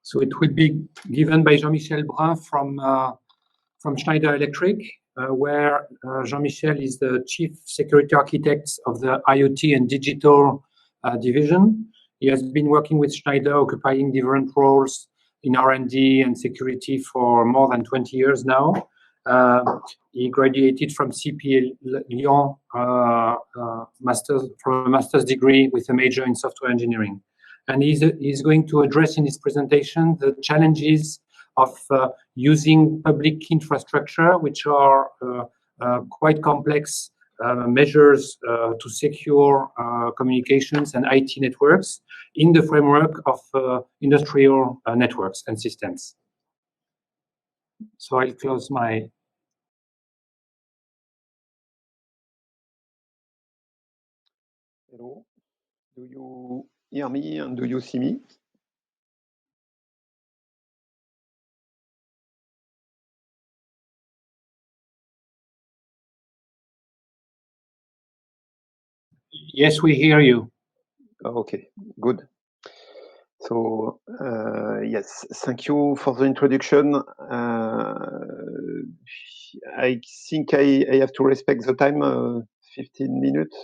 So it will be given by Jean-Michel Brun from Schneider Electric, where Jean-Michel is the Chief Security Architect of the IoT and Digital division. He has been working with Schneider, occupying different roles in R&D and security for more than 20 years now. He graduated from CP Lyon, from a master's degree with a major in software engineering. And he's going to address in his presentation the challenges of using public infrastructure, which are quite complex measures to secure communications and IT networks in the framework of industrial networks and systems. So I'll close my... Hello, do you hear me and do you see me? Yes, we hear you. Okay, good. So, yes, thank you for the introduction. I think I have to respect the time, 15 minutes.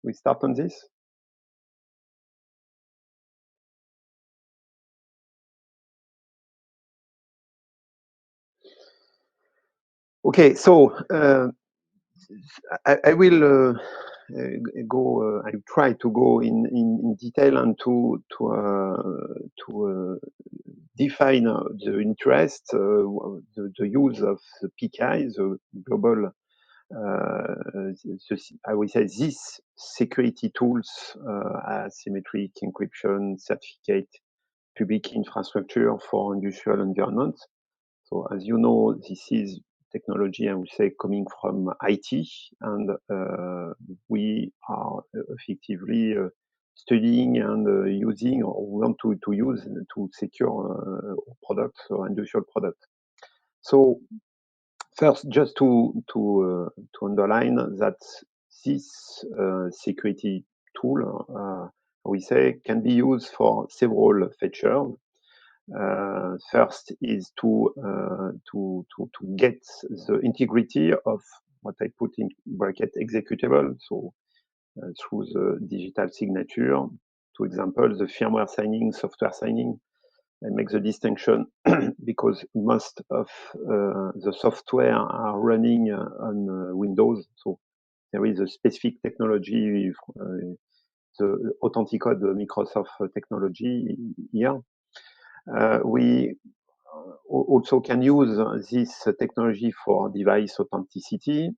We start on this. Okay, so I will I try to go in detail and to define the interest, the use of the PKI, the global, I would say these security tools, asymmetric encryption, certificate, public infrastructure for industrial environments. So as you know, this is technology, I would say, coming from IT, and we are effectively studying and using, or want to use to secure products or industrial products. So first, just to underline that this security tool, we say, can be used for several features. First is to get the integrity of what I put in bracket executable, so through the digital signature. To example, the firmware signing, software signing, and make the distinction because most of the software are running on Windows, so there is a specific technology, the Authenticode Microsoft technology here. We also can use this technology for device authenticity.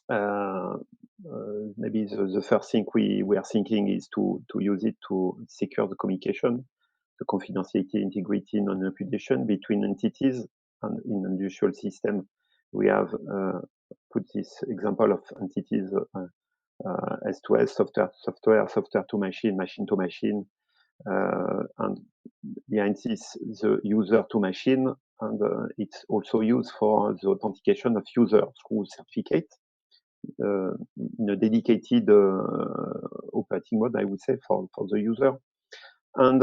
Maybe the first thing we are thinking is to use it to secure the communication, the confidentiality, integrity, non-repudiation between entities. And in industrial system, we have put this example of entities, S2S, software to machine, machine to machine, and behind this, the user to machine, and it's also used for the authentication of user through certificate in a dedicated operating mode, I would say, for the user. And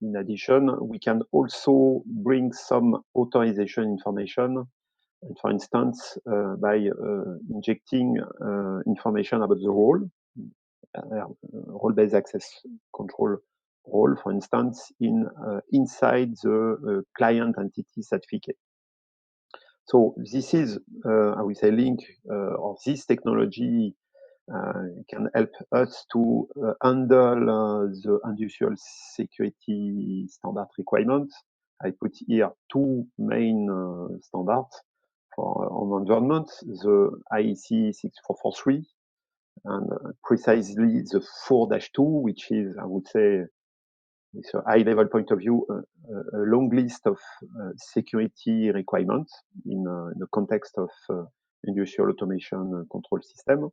in addition, we can also bring some authorization information, and for instance, by injecting information about the role, role-based access control role, for instance, inside the client entity certificate. So this is, I would say, link of this technology can help us to handle the industrial security standard requirements. I put here two main standards for our environment, the IEC 6443, and precisely the 4-2, which is, I would say, with a high-level point of view, a long list of security requirements in the context of industrial automation control system,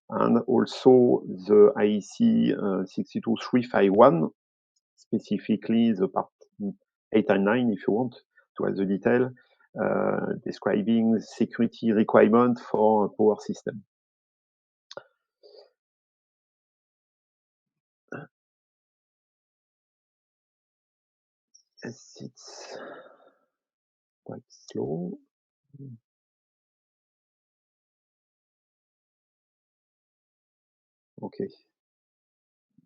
and also the IEC 62351, specifically the part 8 and 9, if you want to have the detail, describing security requirement for power system. Yes, it's quite slow. Okay.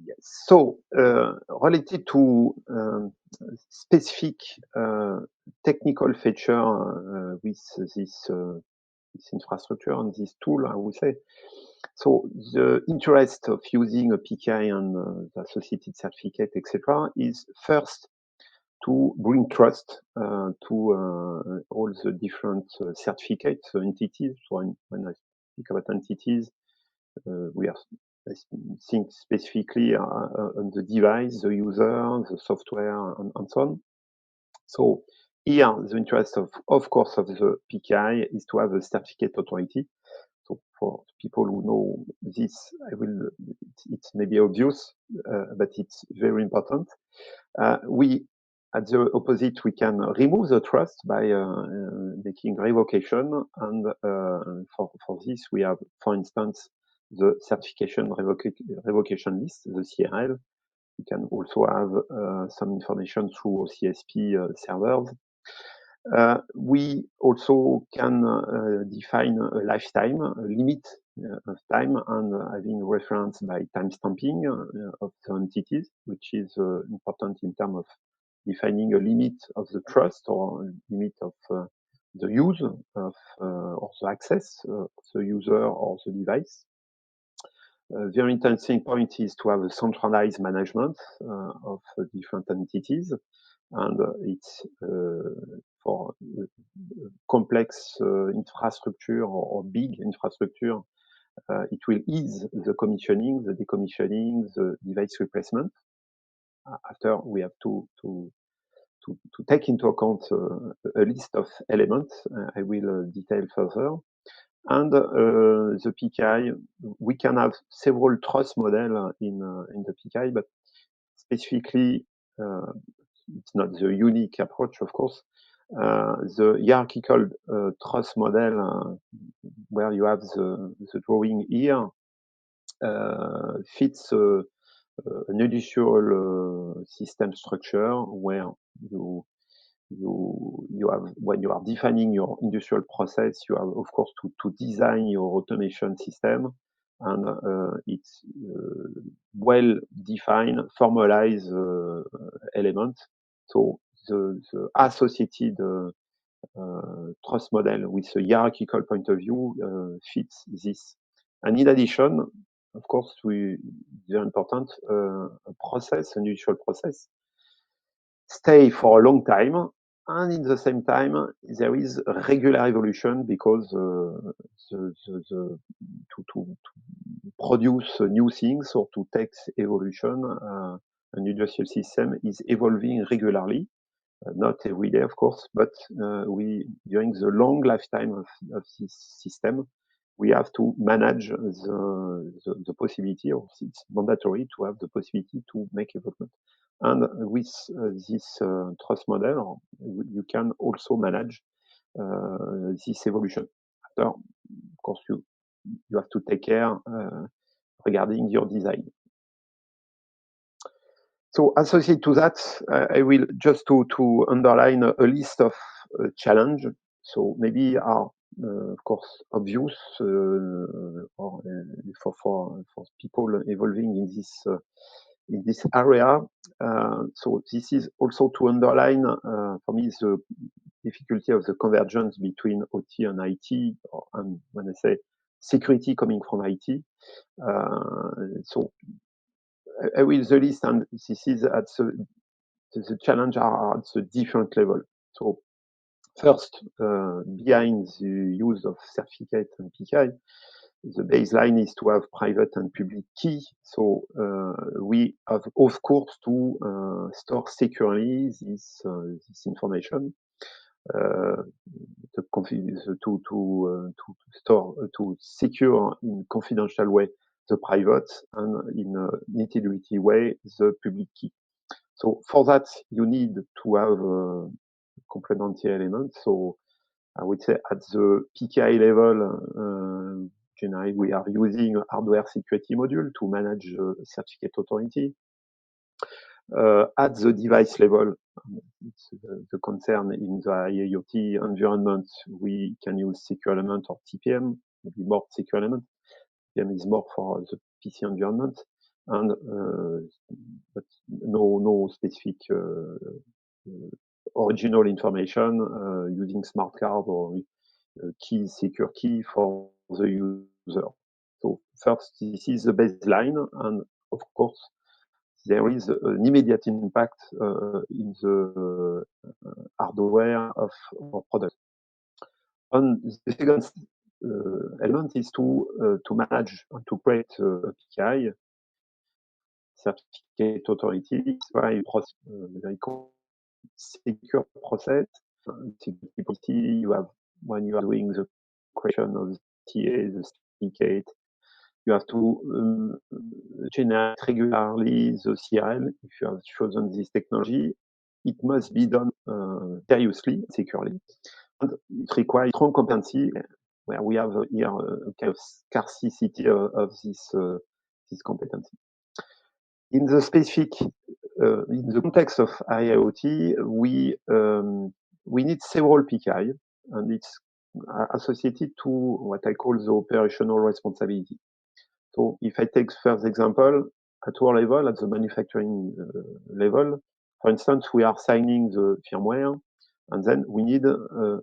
Yes. So, related to specific technical feature with this infrastructure and this tool, I would say. So, the interest of using a PKI and the associated certificate, etc., is first to bring trust to all the different certificates, entities. So, when I speak about entities, we are, I think, specifically on the device, the user, the software, and so on. So here, the interest of course, of the PKI is to have a certificate authority. So for people who know this, it's maybe obvious, but it's very important. We, at the opposite, we can remove the trust by making revocation. And for this, we have, for instance, the certification revocation list, the CRL. We can also have some information through OCSP servers. We also can define a lifetime, a limit of time, and having reference by timestamping of the entities, which is important in terms of defining a limit of the trust or a limit of the use of or the access of the user or the device. Very interesting point is to have a centralized management of different entities, and it's for complex infrastructure or big infrastructure. It will ease the commissioning, the decommissioning, the device replacement. After we have to take into account a list of elements. I will detail further. And the PKI, we can have several trust model in the PKI, but specifically, it's not the unique approach, of course. The hierarchical trust model, where you have the drawing here, fits an industrial system structure where you have, when you are defining your industrial process, you have, of course, to design your automation system, and it's well defined, formalized element. So the associated trust model with a hierarchical point of view fits this. And in addition, of course, very important, a process, an industrial process, stay for a long time, and in the same time there is regular evolution, because to produce new things or to take evolution, an industrial system is evolving regularly, not every day, of course, but during the long lifetime of this system, we have to manage the possibility, or it's mandatory to have the possibility to make evolvement. And with this trust model, you can also manage this evolution. After, of course, you have to take care regarding your design. So associated to that, I will just to underline a list of challenge. So maybe are of course obvious or for people evolving in this area. So this is also to underline for me the difficulty of the convergence between OT and IT, and when I say security coming from IT. So I will the list, and this is at the challenge are at the different level. So first, behind the use of certificate and PKI, the baseline is to have private and public key. So we have, of course, to store securely this information. To secure in confidential way the private, and in an integrity way the public key. So for that, you need to have complementary elements. So I would say at the PKI level, generally we are using a hardware security module to manage certificate authority. At the device level, It's the concern in the IIoT environment. We can use secure element or TPM, maybe more secure element. TPM is more for the PC environment, and but no specific original information using smart card or key, secure key for the user. So first, this is the baseline, and of course, there is an immediate impact in the hardware of our product. And the second element is to manage and to create a PKI, certificate authority. It's very secure process. Security you have when you are doing the creation of the TA, the certificate. You have to generate regularly the CRL if you have chosen this technology. It must be done seriously, securely. And it requires strong competency, where we have here a kind of scarcity of this competency. In the specific, in the context of IIoT, we need several PKI, and it's associated to what I call the operational responsibility. So if I take first example, at our level, at the manufacturing level, for instance, we are signing the firmware, and then we need a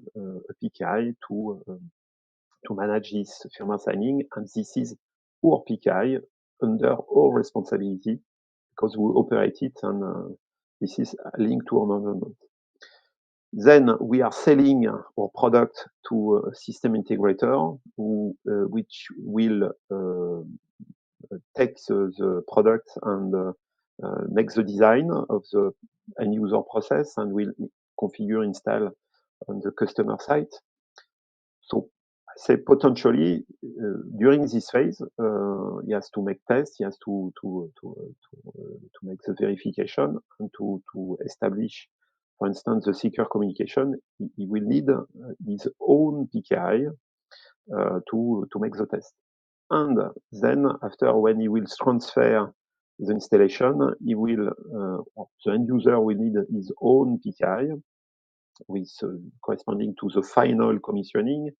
PKI to manage this firmware signing, and this is our PKI under our responsibility because we operate it, and this is linked to our environment. Then we are selling our product to a system integrator which will take the product and make the design of the end user process and will configure, install on the customer site. So I say potentially during this phase, he has to make tests, he has to make the verification and to establish, for instance, the secure communication. He will need his own PKI to make the test. And then after, when he will transfer the installation, he will the end user will need his own PKI with corresponding to the final commissioning,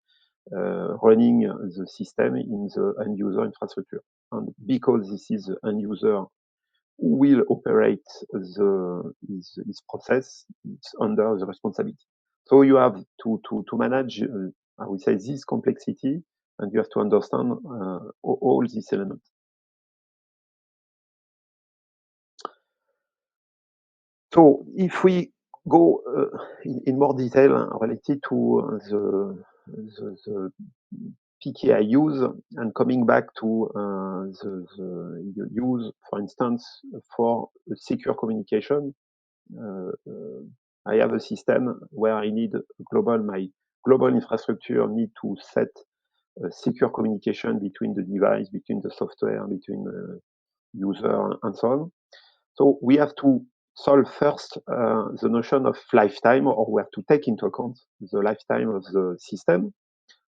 running the system in the end user infrastructure. And because this is the end user who will operate his process, it's under the responsibility. So you have to manage, I would say, this complexity, and you have to understand all these elements. So if we go in more detail related to the PKI use, and coming back to the use, for instance, for secure communication, I have a system where I need my global infrastructure need to set secure communication between the device, between the software, between the user, and so on. So we have to solve first the notion of lifetime, or we have to take into account the lifetime of the system.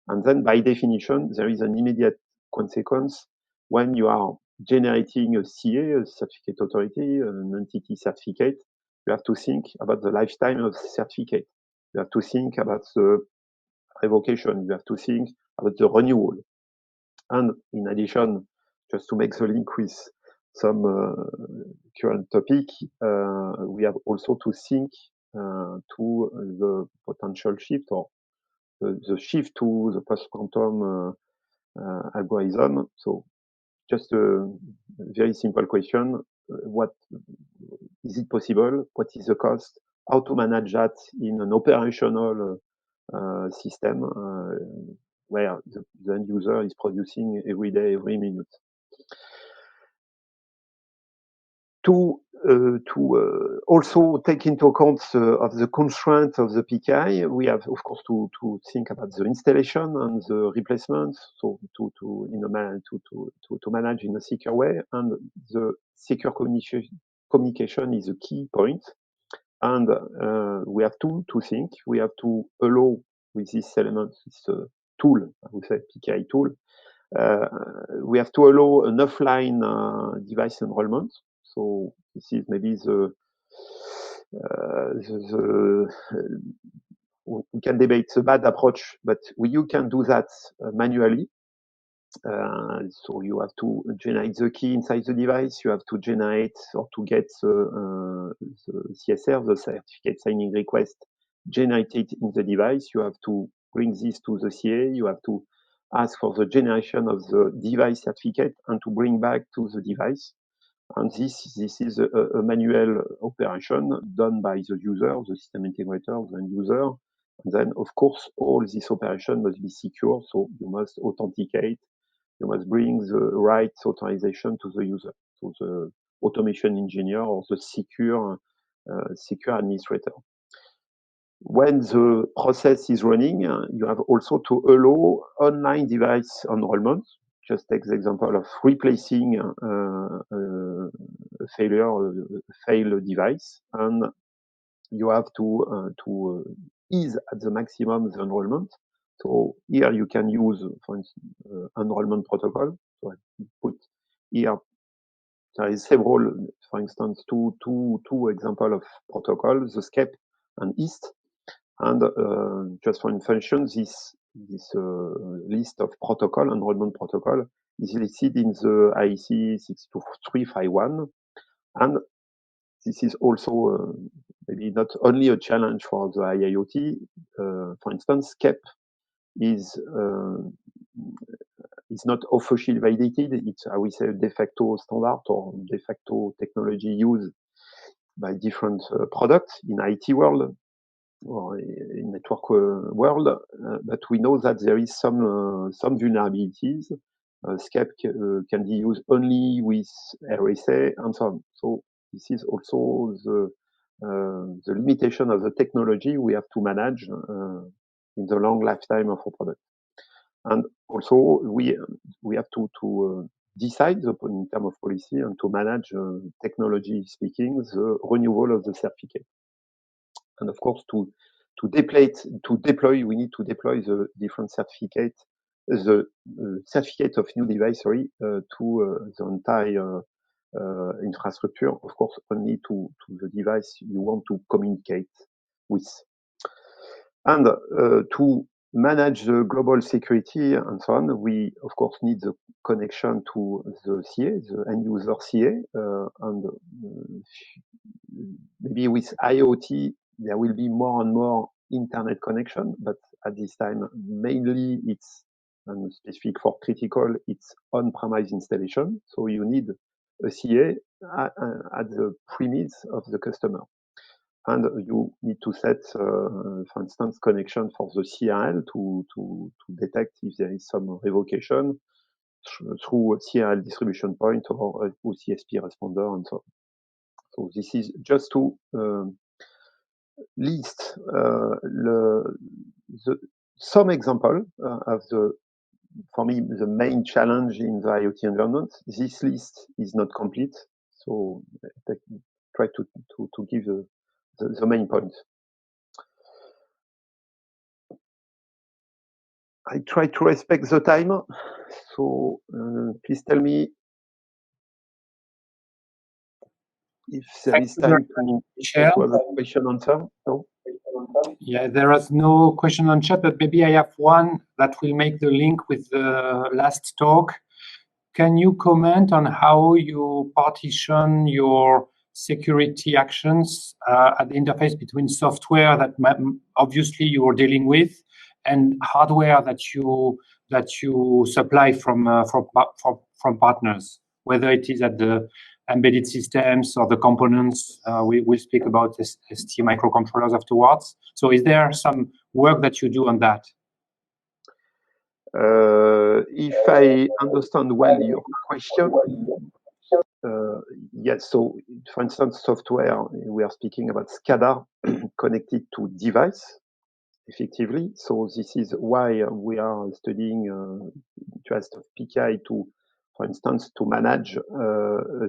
And then by definition, there is an immediate consequence when you are generating a CA, a certificate authority, an entity certificate. You have to think about the lifetime of the certificate. You have to think about the revocation. You have to think about the renewal. And in addition, just to make the link with some current topic, we have also to think to the potential shift, or the shift to the post-quantum algorithm. So just a very simple question. What is it possible? What is the cost? How to manage that in an operational system where the end user is producing every day, every minute? To also take into account of the constraint of the PKI, we have, of course, to think about the installation and the replacement, so to manage in a secure way, and the secure communication is a key point. And we have to think. We have to allow with this element, this tool, I would say PKI tool. We have to allow an offline device enrollment. So this is maybe we can debate the bad approach, but you can do that manually. So you have to generate the key inside the device. You have to generate or to get the CSR, the certificate signing request, generated in the device. You have to bring this to the CA. You have to ask for the generation of the device certificate and to bring back to the device. And this is a manual operation done by the user, the system integrator, the end user. And then, of course, all this operation must be secure. So you must authenticate. You must bring the right authorization to the user, to the automation engineer or the secure administrator. When the process is running, you have also to allow online device enrollment. Just take the example of replacing a failed device, and you have to ease at the maximum the enrollment. So here you can use, for instance, enrollment protocol. So I put here, there is several, for instance, two example of protocols, the SCEP and EAST. And just for information, this list of protocol, enrollment protocol, is listed in the IEC 62351. And this is also maybe not only a challenge for the IIoT. For instance, SCEP is not officially validated. It's, I would say, a de facto standard or de facto technology used by different products in IT world or in network world. But we know that there is some vulnerabilities. SCEP can be used only with RSA and so on. So this is also the limitation of the technology we have to manage in the long lifetime of our product. And also we have to decide in terms of policy and to manage, technology speaking, the renewal of the certificate. And of course, to deploy, we need to deploy the different certificate, the certificate of new device, to the entire infrastructure, of course, only to the device you want to communicate with. And to manage the global security and so on, we of course need the connection to the CA, the end user CA, and maybe with IoT there will be more and more internet connection, but at this time mainly it's specific for critical, it's on-premise installation. So you need a CA at the premise of the customer. And you need to set, for instance, connection for the CRL to detect if there is some revocation through a CRL distribution point or OCSP responder and so on. So this is just to list some example of for me, the main challenge in the IoT environment. This list is not complete, so I try to give the main points. I try to respect the time, so please tell me if there is time to have a question answer. No? Yeah, there is no question on chat, but maybe I have one that will make the link with the last talk. Can you comment on how you partition your security actions at the interface between software that obviously you are dealing with and hardware that you supply from partners, whether it is at the embedded systems or the components? We'll speak about ST microcontrollers afterwards. So is there some work that you do on that? If I understand well your question, yes. So, for instance, software, we are speaking about SCADA connected to device, effectively. So this is why we are studying interest of PKI to, for instance, to manage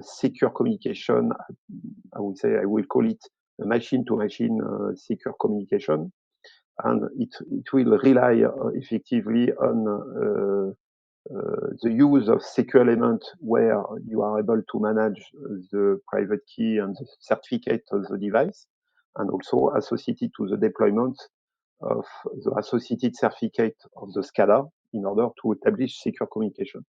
secure communication. I would say I will call it a machine-to-machine secure communication, and it will rely effectively on the use of secure element where you are able to manage the private key and the certificate of the device. and also associated to the deployment of the associated certificate of the SCADA in order to establish secure communication.